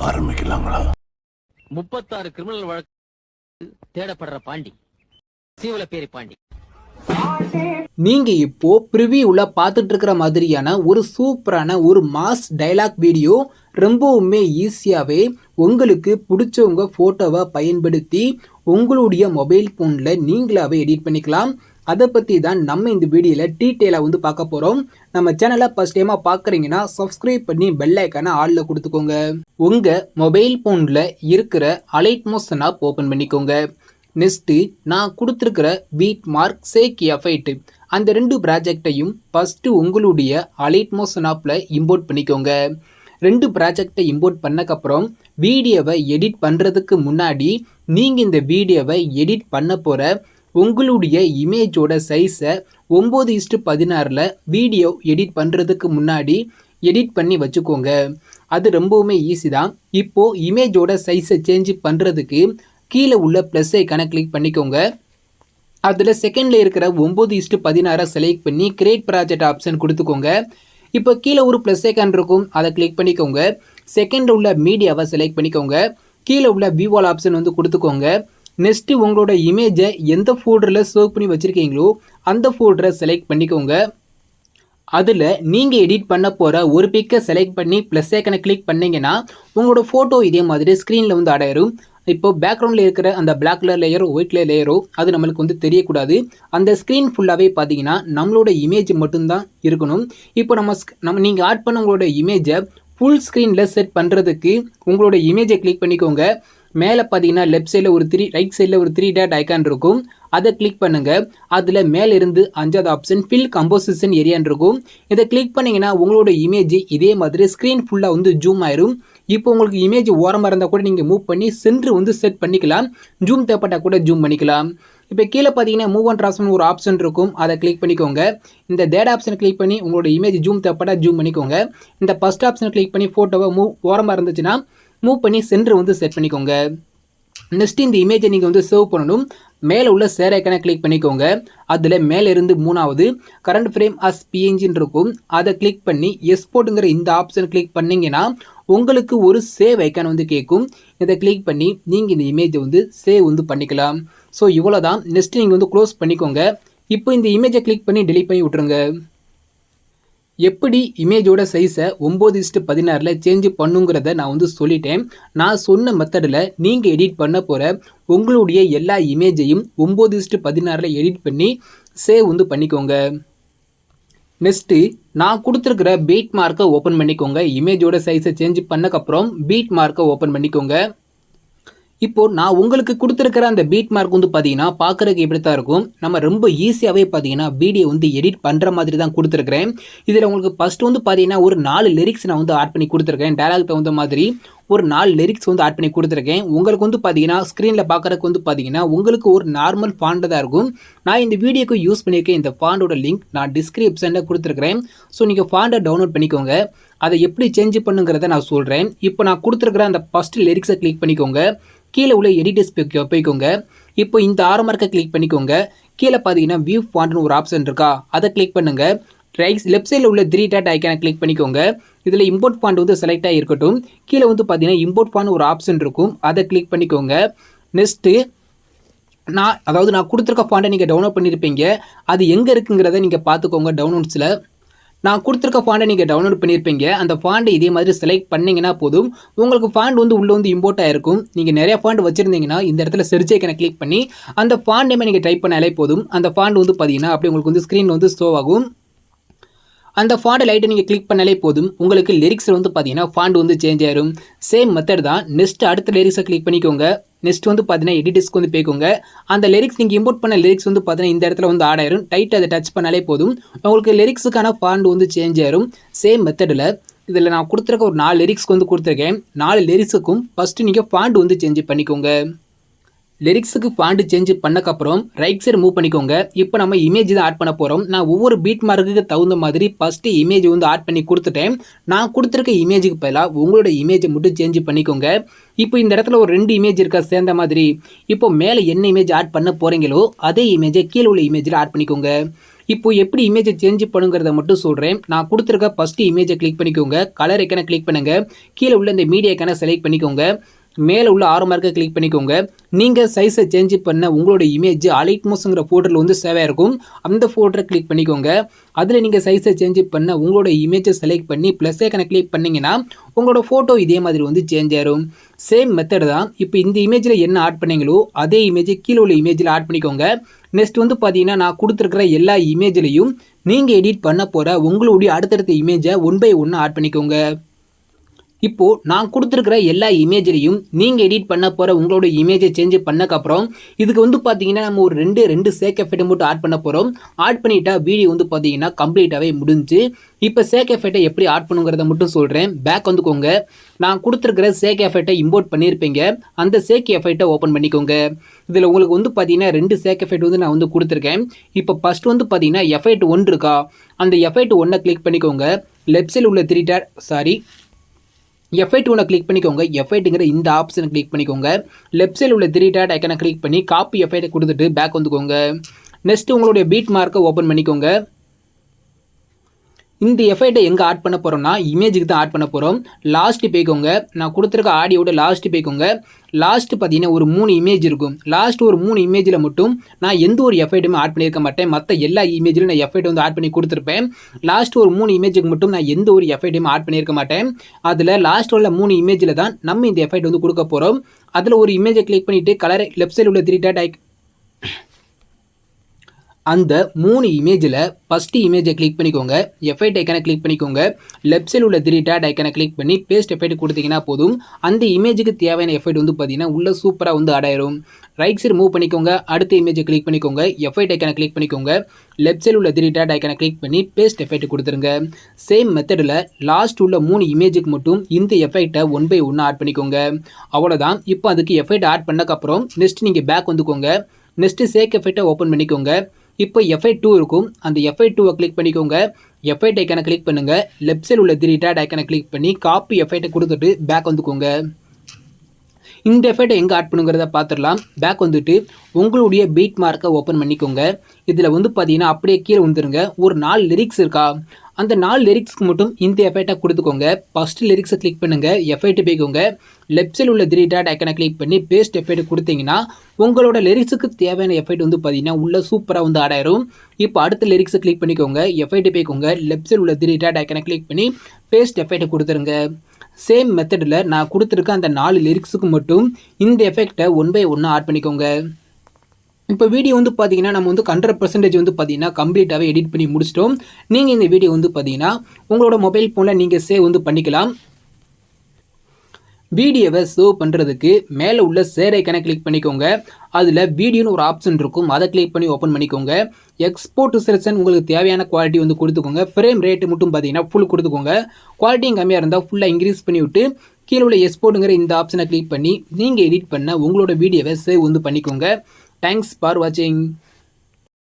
ஆரம்பிக்கலாங்களா? 36 கிரிமினல் வழக்கு தேடப்படுற பாண்டி, சீவலப்பேரி பாண்டி. நீங்க இப்போ ப்ரிவியூல பார்த்துட்டு இருக்கிற மாதிரியான ஒரு சூப்பரான ஒரு மாஸ் டைலாக் வீடியோ ரொம்பவுமே ஈஸியாகவே உங்களுக்கு பிடிச்சவங்க ஃபோட்டோவை பயன்படுத்தி உங்களுடைய மொபைல் ஃபோனில் நீங்களாவே எடிட் பண்ணிக்கலாம். அதை பற்றி தான் நம்ம இந்த வீடியோவில் டீட்டெயிலாக வந்து பார்க்க போகிறோம். நம்ம சேனலை ஃபஸ்ட் டைமாக பார்க்குறீங்கன்னா சப்ஸ்கிரைப் பண்ணி பெல் ஐக்கானை ஆளில் கொடுத்துக்கோங்க. உங்கள் மொபைல் ஃபோனில் இருக்கிற அலைட் மோஷன் ஆப் ஓப்பன் பண்ணிக்கோங்க. நெக்ஸ்ட்டு நான் கொடுத்துருக்கிற பீட் மார்க் சேக் எஃபைட்டு அந்த 2 ப்ராஜெக்டையும் ஃபஸ்ட்டு உங்களுடைய அலைட் மோஷன் ஆப்பில் இம்போர்ட் பண்ணிக்கோங்க. 2 ப்ராஜெக்டை இம்போர்ட் பண்ணக்கப்புறம் வீடியோவை எடிட் பண்ணுறதுக்கு முன்னாடி நீங்கள் இந்த வீடியோவை எடிட் பண்ண போகிற உங்களுடைய இமேஜோட சைஸை 9:16 வீடியோ எடிட் பண்ணுறதுக்கு முன்னாடி எடிட் பண்ணி வச்சுக்கோங்க. அது ரொம்பவுமே ஈஸி தான். இப்போது இமேஜோட சைஸை சேஞ்ச் பண்ணுறதுக்கு கீழே உள்ள ப்ளஸ் ஐக்கானை கிளிக் பண்ணிக்கோங்க. அதில் செகண்டில் இருக்கிற 9:16 செலக்ட் பண்ணி கிரியேட் ப்ராஜெக்ட் ஆப்ஷன் கொடுத்துக்கோங்க. இப்போ கீழே ஒரு ப்ளஸ் ஐக்கான் இருக்கும், அதை கிளிக் பண்ணிக்கோங்க. செகண்டில் உள்ள மீடியாவை செலக்ட் பண்ணிக்கோங்க. கீழே உள்ள வியூவால் ஆப்ஷன் வந்து கொடுத்துக்கோங்க. நெக்ஸ்ட்டு உங்களோட இமேஜை எந்த ஃபோல்டரில் சேவ் பண்ணி வச்சுருக்கீங்களோ அந்த ஃபோல்டரை செலக்ட் பண்ணிக்கோங்க. அதில் நீங்கள் எடிட் பண்ண போகிற ஒரு பிக்கை செலக்ட் பண்ணி ப்ளஸ் ஐக்கனை கிளிக் பண்ணிங்கன்னா உங்களோட ஃபோட்டோ இதே மாதிரி ஸ்க்ரீனில் வந்து ஆடாயிரும். இப்போ பேக்ரவுண்டில் இருக்கிற அந்த பிளாக் கலர் லேயரோ ஒயிட் கலர் லேயரோ அது நம்மளுக்கு வந்து தெரியக்கூடாது. அந்த ஸ்க்ரீன் ஃபுல்லாகவே பார்த்தீங்கன்னா நம்மளோட இமேஜ் மட்டும்தான் இருக்கணும். இப்போ நீங்கள் ஆட் பண்ண உங்களோட இமேஜை ஃபுல் ஸ்க்ரீனில் செட் பண்ணுறதுக்கு உங்களோட இமேஜை கிளிக் பண்ணிக்கோங்க. மேலே பார்த்தீங்கன்னா லெஃப்ட் சைடில் ஒரு 3, ரைட் சைடில் ஒரு 3 டாட் ஐக்கான் இருக்கும், அதை கிளிக் பண்ணுங்கள். அதில் மேலிருந்து 5வது ஆப்ஷன் ஃபில் கம்போசிஷன் ஏரியான்னு இருக்கும். இதை கிளிக் பண்ணிங்கன்னா உங்களோட இமேஜ் இதே மாதிரி ஸ்க்ரீன் ஃபுல்லாக வந்து ஜூம் ஆயிரும். இப்போ உங்களுக்கு இமேஜ் ஓரமாக இருந்தால் கூட நீங்கள் மூவ் பண்ணி சென்ட்ரு வந்து செட் பண்ணிக்கலாம். ஜூம் தேவைப்பட்டால் கூட ஜூம் பண்ணிக்கலாம். இப்போ கீழே பார்த்தீங்கன்னா மூவ் அண்ட் ட்ரான்ஸ்ஃபார்ம் ஒரு ஆப்ஷன் இருக்கும், அதை கிளிக் பண்ணிக்கோங்க. இந்த தேர்ட் ஆப்ஷனை கிளிக் பண்ணி உங்களோட இமேஜ் ஜூம் தேவைப்பட்டால் ஜூம் பண்ணிக்கோங்க. இந்த ஃபஸ்ட் ஆப்ஷனை கிளிக் பண்ணி ஃபோட்டோவை ஓரமாக இருந்துச்சுன்னா மூவ் பண்ணி சென்டர் வந்து செட் பண்ணிக்கோங்க. நெக்ஸ்ட் இந்த இமேஜை நீங்கள் வந்து சேவ் பண்ணணும். மேலே உள்ள ஷேர் ஐக்கனை கிளிக் பண்ணிக்கோங்க. அதில் மேலே இருந்து 3வது கரண்ட் ஃப்ரேம் அஸ் பிஎன்ஜின்னு இருக்கும், அதை கிளிக் பண்ணி எக்ஸ்போர்ட்டுங்கிற இந்த ஆப்ஷன் கிளிக் பண்ணிங்கன்னா உங்களுக்கு ஒரு சேவ் ஐக்கான் வந்து கேட்கும். இதை கிளிக் பண்ணி நீங்கள் இந்த இமேஜை வந்து சேவ் வந்து பண்ணிக்கலாம். ஸோ இவ்வளோ தான். நெக்ஸ்ட் நீங்கள் வந்து க்ளோஸ் பண்ணிக்கோங்க. இப்போ இந்த இமேஜை கிளிக் பண்ணி டெலீட் பண்ணி விட்ருங்க. எப்படி இமேஜோட சைஸை 9:16 சேஞ்ச் பண்ணுங்கிறத நான் வந்து சொல்லிட்டேன். நான் சொன்ன மெத்தடில் நீங்கள் எடிட் பண்ண போகிற உங்களுடைய எல்லா இமேஜையும் 9:16 எடிட் பண்ணி சேவ் வந்து பண்ணிக்கோங்க. நெக்ஸ்ட்டு நான் கொடுத்துருக்கிற பீட் மார்க்கை ஓப்பன் பண்ணிக்கோங்க. இமேஜோட சைஸை சேஞ்ச் பண்ணக்கப்புறம் பீட் மார்க்கை ஓப்பன் பண்ணிக்கோங்க. இப்போது நான் உங்களுக்கு கொடுத்துருக்கிற அந்த பீட் மார்க் வந்து பார்த்தீங்கன்னா பார்க்குறதுக்கு எப்படி தான் இருக்கும். நம்ம ரொம்ப ஈஸியாகவே பார்த்தீங்கன்னா வீடியோ வந்து எடிட் பண்ணுற மாதிரி தான் கொடுத்துருக்குறேன். இதில் உங்களுக்கு ஃபஸ்ட்டு வந்து பார்த்தீங்கன்னா ஒரு 4 லிரிக்ஸ் நான் வந்து ஆட் பண்ணி கொடுத்துருக்கேன். டயலாக் தகுந்த மாதிரி ஒரு 4 லிரிக்ஸ் வந்து ஆட் பண்ணி கொடுத்துருக்கேன். உங்களுக்கு வந்து பார்த்தீங்கன்னா ஸ்க்ரீனில் பார்க்குறதுக்கு வந்து பார்த்தீங்கன்னா உங்களுக்கு ஒரு நார்மல் ஃபாண்ட் தான் இருக்கும். நான் இந்த வீடியோக்கு யூஸ் பண்ணியிருக்கேன். இந்த ஃபாண்டோட லிங்க் நான் டிஸ்கிரிப்ஷனில் கொடுத்துருக்குறேன். ஸோ நீங்கள் ஃபாண்டை டவுன்லோட் பண்ணிக்கோங்க. அதை எப்படி சேஞ்ச் பண்ணுங்கிறத நான் சொல்கிறேன். இப்போ நான் கொடுத்துருக்குற அந்த ஃபஸ்ட்டு லிரிக்ஸை கிளிக் பண்ணிக்கோங்க. கீழே உள்ள எடிட்டர்ஸ் போய்க்கோங்க. இப்போ இந்த ஆரமார்க்கை கிளிக் பண்ணிக்கோங்க. கீழே பார்த்தீங்கன்னா வியூ ஃபாண்ட்னு ஒரு ஆப்ஷன் இருக்கா, அதை கிளிக் பண்ணுங்கள். லெஃப்ட் சைடில் உள்ள 3 டாட் ஐக்கானை கிளிக் பண்ணிக்கோங்க. இதில் இம்போர்ட் ஃபாண்ட் வந்து செலக்ட் ஆகிருக்கட்டும். கீழே வந்து பார்த்தீங்கன்னா இம்போர்ட் ஃபாண்ட் ஒரு ஆப்ஷன் இருக்கும், அதை கிளிக் பண்ணிக்கோங்க. நெக்ஸ்ட்டு நான் கொடுத்துருக்க ஃபாண்டை நீங்கள் டவுன்லோட் பண்ணியிருப்பீங்க. அது எங்கே இருக்குங்கிறத நீங்கள் பார்த்துக்கோங்க. டவுன்லோட்ஸில் நான் கொடுத்துருக்க ஃபாண்டை நீங்கள் டவுன்லோட் பண்ணியிருப்பீங்க. அந்த ஃபாண்டை இதே மாதிரி செலக்ட் பண்ணிங்கன்னா போதும், உங்களுக்கு ஃபாண்ட் வந்து உள்ளே வந்து இம்போர்ட் ஆகிருக்கும். நீங்கள் நிறைய ஃபாண்ட் வச்சுருந்தீங்கன்னா இந்த இடத்துல செர்ச் ஐக்கனை கிளிக் பண்ணி அந்த ஃபாண்ட் நேமை நீங்கள் டைப் பண்ணாலே போதும். அந்த ஃபாண்ட் வந்து பார்த்தீங்கன்னா அப்படி உங்களுக்கு வந்து ஸ்க்ரீன் வந்து ஷோ ஆகும். அந்த ஃபாண்ட் லைட்டை நீங்கள் கிளிக் பண்ணாலே போதும், உங்களுக்கு லிரிக்ஸில் வந்து பார்த்தீங்கன்னா ஃபாண்ட் வந்து சேஞ்ச் ஆயிரும். சேம் மெத்தட் தான். நெக்ஸ்ட் அடுத்த லிரிக்ஸை கிளிக் பண்ணிக்கோங்க. நெக்ஸ்ட் வந்து பார்த்தீங்கன்னா எடிட்டர்ஸ்க்கு வந்து போய்க்கோங்க. அந்த லிரிக்ஸ் நீங்கள் இம்போர்ட் பண்ண லிரிக்ஸ் வந்து பார்த்தீங்கன்னா இந்த இடத்துல வந்து ஆட் ஆயிரும். டைட் அதை டச் பண்ணாலே போதும், உங்களுக்கு லிரிக்ஸுக்கான ஃபாண்ட் வந்து சேஞ்ச் ஆயிரும். சேம் மெத்தடில் இதில் நான் கொடுத்துருக்க ஒரு 4 லிரிக்ஸ்க்கு வந்து கொடுத்துருக்கேன். 4 லிரிக்ஸுக்கும் ஃபஸ்ட்டு நீங்கள் ஃபாண்ட் வந்து சேஞ்ச் பண்ணிக்கோங்க. லிரிக்ஸுக்கு ஃபாண்ட் சேஞ்ச் பண்ணக்கப்புறம் ரைட் சைடு மூவ் பண்ணிக்கோங்க. இப்போ நம்ம இமேஜ் தான் ஆட் பண்ண போகிறோம். நான் ஒவ்வொரு பீட் மார்க்குக்கு தகுந்த மாதிரி ஃபஸ்ட்டு இமேஜ் வந்து ஆட் பண்ணி கொடுத்துட்டேன். நான் கொடுத்துருக்க இமேஜுக்கு பதிலாக உங்களோட இமேஜை மட்டும் சேஞ்ச் பண்ணிக்கோங்க. இப்போ இந்த இடத்துல ஒரு 2 இமேஜ் இருக்கா சேர்ந்த மாதிரி. இப்போ மேலே என்ன இமேஜ் ஆட் பண்ண போகிறீங்களோ அதே இமேஜை கீழே உள்ள இமேஜில் ஆட் பண்ணிக்கோங்க. இப்போ எப்படி இமேஜை சேஞ்ச் பண்ணுங்கிறத மட்டும் சொல்கிறேன். நான் கொடுத்துருக்க ஃபஸ்ட்டு இமேஜை கிளிக் பண்ணிக்கோங்க. கலர் ஐக்கானை கிளிக் பண்ணுங்கள். கீழே உள்ள இந்த மீடியா ஐக்கானை செலக்ட் பண்ணிக்கோங்க. மேலே உள்ள ஆரோ மார்க்கை கிளிக் பண்ணிக்கோங்க. நீங்கள் சைஸை சேஞ்ச் பண்ண உங்களோட இமேஜ் அலைட்மோஸ்ங்கிற ஃபோல்டரில் வந்து சேவாக இருக்கும். அந்த ஃபோல்டரை கிளிக் பண்ணிக்கோங்க. அதில் நீங்கள் சைஸை சேஞ்ச் பண்ண உங்களோட இமேஜை செலக்ட் பண்ணி ப்ளஸ் ஐக்கானை கிளிக் பண்ணிங்கன்னா உங்களோட ஃபோட்டோ இதே மாதிரி வந்து சேஞ்ச் ஆயிரும். சேம் மெத்தட் தான். இப்போ இந்த இமேஜில் என்ன ஆட் பண்ணீங்களோ அதே இமேஜை கீழே உள்ள இமேஜில் ஆட் பண்ணிக்கோங்க. நெக்ஸ்ட் வந்து பார்த்தீங்கன்னா நான் கொடுத்துருக்கிற எல்லா இமேஜ்லையும் நீங்கள் எடிட் பண்ண போகிற உங்களுடைய அடுத்தடுத்த இமேஜை 1 by 1 ஆட் பண்ணிக்கோங்க. இப்போ நான் கொடுத்துருக்கிற எல்லா இமேஜ்லையும் நீங்கள் எடிட் பண்ண போகிற உங்களோட இமேஜை சேஞ்ச் பண்ணக்கப்புறம் இதுக்கு வந்து பார்த்தீங்கன்னா நம்ம ஒரு ரெண்டு சேக் எஃபெக்ட்டை மட்டும் ஆட் பண்ண போகிறோம். ஆட் பண்ணிட்டா வீடியோ வந்து பார்த்தீங்கன்னா கம்ப்ளீட்டாகவே முடிஞ்சு. இப்போ சேக் எஃபெக்ட்டை எப்படி ஆட் பண்ணுங்கிறத மட்டும் சொல்கிறேன். பேக் வந்துக்கோங்க. நான் கொடுத்துருக்கிற சேக் எஃபெக்ட்டை இம்போர்ட் பண்ணியிருப்பீங்க. அந்த சேக் எஃபெக்ட்டை ஓப்பன் பண்ணிக்கோங்க. இதில் உங்களுக்கு வந்து பார்த்தீங்கன்னா 2 சேக் எஃபெக்ட் வந்து நான் வந்து கொடுத்துருக்கேன். இப்போ ஃபஸ்ட் வந்து பார்த்தீங்கன்னா எஃபெக்ட் 1 இருக்கா, அந்த எஃபெக்ட் 1 கிளிக் பண்ணிக்கோங்க. லெஃப்ட் சைடில் உள்ள எஃபெக்ட் 1 கிளிக் பண்ணிக்கோங்க. எஃபெக்ட்டுங்கிற இந்த ஆப்ஷனை கிளிக் பண்ணிக்கோங்க. லெஃப்ட் சைடில் உள்ள 3 டாட் ஐக்கனை கிளிக் பண்ணி காப்பி எஃபெக்ட்டை கொடுத்துட்டு பேக் வந்துக்கோங்க. நெக்ஸ்ட் உங்களுடைய பீட் மார்க்கை ஓப்பன் பண்ணிக்கோங்க. இந்த எஃபெக்ட்டை எங்கே ஆட் பண்ண போகிறோம்னா இமேஜுக்கு தான் ஆட் பண்ண போகிறோம். லாஸ்ட்டு போய்க்கோங்க. நான் கொடுத்துருக்க ஆடியோட லாஸ்ட்டு போய்க்கோங்க. லாஸ்ட்டு பார்த்தீங்கன்னா ஒரு 3 இமேஜ் இருக்கும். லாஸ்ட் ஒரு 3 இமேஜில் மட்டும் நான் எந்த ஒரு எஃபெக்ட்டுமே ஆட் பண்ணியிருக்க மாட்டேன். மற்ற எல்லா இமேஜிலும் நான் எஃபெக்ட் வந்து ஆட் பண்ணி கொடுத்துருப்பேன். லாஸ்ட் ஒரு 3 இமேஜுக்கு மட்டும் நான் எந்த ஒரு எஃபெக்ட்டுமே ஆட் பண்ணியிருக்க மாட்டேன். அதில் லாஸ்ட் உள்ள 3 இமேஜில் தான் நம்ம இந்த எஃபெக்ட் வந்து கொடுக்க போகிறோம். அதில் ஒரு இமேஜை கிளிக் பண்ணிவிட்டு கலரை லெஃப்ட் சைடில் உள்ள 3 டாட் அந்த 3 இமேஜில் ஃபஸ்ட்டு இமேஜை கிளிக் பண்ணிக்கோங்க. எஃபெக்ட் ஐக்கானை கிளிக் பண்ணிக்கோங்க. லெஃப்ட் சைடில் உள்ள 3 டாட் ஐக்கானை கிளிக் பண்ணி பேஸ்ட் எஃபெக்ட் கொடுத்தீங்கன்னா போதும். அந்த இமேஜுக்கு தேவையான எஃபெக்ட் வந்து பார்த்தீங்கன்னா உள்ள சூப்பராக வந்து ஆடாயிரும். ரைட் சைடு மூவ் பண்ணிக்கோங்க. அடுத்த இமேஜை கிளிக் பண்ணிக்கோங்க. எஃபெக்ட் ஐக்கானை கிளிக் பண்ணிக்கோங்க. லெஃப்ட் சைடில் உள்ள 3 டாட் ஐக்கானை கிளிக் பண்ணி பேஸ்ட் எஃபெக்ட் கொடுத்துருங்க. சேம் மெத்தடில் லாஸ்ட் உள்ள 3 இமேஜுக்கு மட்டும் இந்த எஃபெக்ட்டை 1 by 1 ஆட் பண்ணிக்கோங்க. அவ்வளோதான். இப்போ அதுக்கு எஃபெக்ட் ஆட் பண்ணக்கப்புறம் நெக்ஸ்ட் நீங்கள் பேக் வந்துக்கோங்க. நெக்ஸ்ட்டு சேக் எஃபெக்ட்டை ஓப்பன் பண்ணிக்கோங்க. இப்போ எஃபெக்ட் 2 இருக்கும். அந்த எஃபெக்ட் 2 கிளிக் பண்ணிக்கோங்க. எஃபெக்ட் ஐக்கானை கிளிக் பண்ணுங்கள். லெஃப்ட் சைடில் உள்ள 3 டாட் ஐக்கானை கிளிக் பண்ணி காப்பி எஃபெக்ட்டை கொடுத்துட்டு பேக் வந்துக்கோங்க. இந்த எஃபெக்ட்டை எங்கே ஆட் பண்ணுங்கிறத பார்த்துடலாம். பேக் வந்துட்டு உங்களுடைய பீட் மார்க்கை ஓப்பன் பண்ணிக்கோங்க. இதில் வந்து பார்த்தீங்கன்னா அப்படியே கீழே வந்துருங்க. ஒரு 4 லிரிக்ஸ் இருக்கா, அந்த 4 லிரிக்ஸ்க்கு மட்டும் இந்த எஃபெக்ட்டை கொடுத்துக்கோங்க. ஃபஸ்ட்டு லிரிக்ஸை கிளிக் பண்ணுங்கள். எஃபெக்ட் போய்க்கோங்க. லெஃப்ட் சைடில் உள்ள 3 டாட் ஐக்கானை கிளிக் பண்ணி பேஸ்ட் எஃபெக்ட் கொடுத்தீங்கன்னா உங்களோட லிரிக்ஸுக்கு தேவையான எஃபெக்ட் வந்து பார்த்தீங்கன்னா உள்ள சூப்பராக வந்து ஆடாயிரும். இப்போ அடுத்த லிரிக்ஸை கிளிக் பண்ணிக்கோங்க. எஃபெக்ட் போய்க்கோங்க. லெஃப்ட் சைடில் உள்ள 3 டாட் ஐக்கானை கிளிக் பண்ணி பேஸ்ட் எஃபெக்ட் கொடுத்துருங்க. சேம் மெத்தடில் நான் கொடுத்துருக்க அந்த 4 லிரிக்ஸுக்கு மட்டும் இந்த எஃபெக்ட்டை 1 by 1 ஆட் பண்ணிக்கோங்க. இப்போ வீடியோ வந்து பார்த்தீங்கன்னா நம்ம வந்து 100% வந்து பார்த்தீங்கன்னா கம்ப்ளீட்டாகவே எடிட் பண்ணி முடிச்சிட்டோம். நீங்கள் இந்த வீடியோ வந்து பார்த்தீங்கன்னா உங்களோட மொபைல் ஃபோனில் நீங்கள் சேவ் வந்து பண்ணிக்கலாம். வீடியோவை சேவ் பண்ணுறதுக்கு மேலே உள்ள ஷேர் ஐக்கானை கிளிக் பண்ணிக்கோங்க. அதில் வீடியோன்னு ஒரு ஆப்ஷன் இருக்கும். அதை கிளிக் பண்ணி ஓப்பன் பண்ணிக்கோங்க. எக்ஸ்போர்ட் செலக்ஷன் உங்களுக்கு தேவையான குவாலிட்டி வந்து கொடுத்துக்கோங்க. ஃப்ரேம் ரேட்டு மட்டும் பார்த்தீங்கன்னா ஃபுல் கொடுத்துக்கோங்க. குவாலிட்டியும் கம்மியாக இருந்தால் ஃபுல்லாக இன்க்ரீஸ் பண்ணி விட்டு கீழே உள்ள எக்ஸ்போர்ட்டுங்கிற இந்த ஆப்ஷனை கிளிக் பண்ணி நீங்கள் எடிட் பண்ண உங்களோட வீடியோவை சேவ் வந்து பண்ணிக்கோங்க. தேங்க்ஸ் ஃபார் வாட்சிங்.